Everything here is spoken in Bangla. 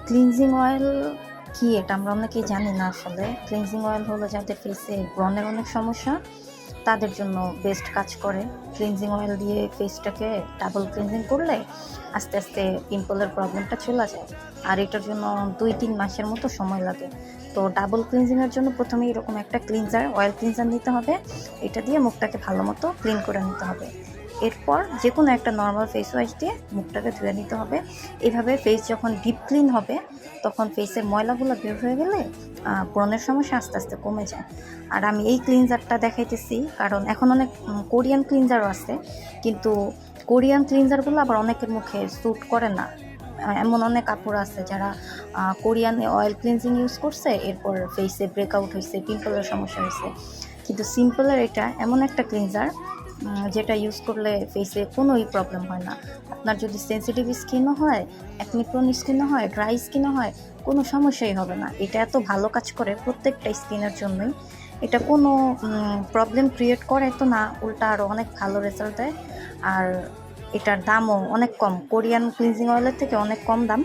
ক্লিনজিং অয়েল কি এটা আমরা অনেকেই জানি না আসলে। ক্লিনজিং অয়েল হলো যাদের ফেসে ব্রণের অনেক সমস্যা তাদের জন্য বেস্ট কাজ করে। ক্লিনজিং অয়েল দিয়ে ফেসটাকে ডাবল ক্লিনজিং করলে আস্তে আস্তে পিম্পলের প্রবলেমটা চলে যায়। আর এটার জন্য 2-3 মাসের মতো সময় লাগে। তো ডাবল ক্লিনজিংয়ের জন্য প্রথমে এরকম একটা ক্লিনজার, অয়েল ক্লিনজার নিতে হবে। এটা দিয়ে মুখটাকে ভালো মতো ক্লিন করে নিতে হবে। এরপর যে কোনো একটা নর্মাল ফেস ওয়াশ দিয়ে মুখটাকে ধুয়ে নিতে হবে। এভাবে ফেস যখন ডিপ ক্লিন হবে তখন ফেসের ময়লাগুলো বের হয়ে গেলে ব্রণের সমস্যা আস্তে আস্তে কমে যায়। আর আমি এই ক্লিনজারটা দেখাইতেছি কারণ এখন অনেক কোরিয়ান ক্লিনজারও আছে, কিন্তু কোরিয়ান ক্লিনজারগুলো আবার অনেকের মুখে স্যুট করে না। এমন অনেক কাপড় আছে যারা কোরিয়ান অয়েল ক্লিনজিং ইউজ করছে, এরপর ফেসে ব্রেকআউট হয়েছে, পিম্পলের সমস্যা হয়েছে। কিন্তু সিম্পলের এটা এমন একটা ক্লিনজার যেটা ইউজ করলে ফেসে কোনোই প্রবলেম হয় না। আপনার যদি সেন্সিটিভ স্কিনও হয়, অ্যাকনি প্রোন স্কিনও হয়, ড্রাই স্কিনও হয়, কোনো সমস্যাই হবে না। এটা এত ভালো কাজ করে প্রত্যেকটা স্কিনের জন্যই। এটা কোনো প্রবলেম ক্রিয়েট করে তো না, উল্টা আরও অনেক ভালো রেজাল্ট দেয়। আর এটার দামও অনেক কম, কোরিয়ান ক্লিনজিং অয়েলের থেকে অনেক কম দাম।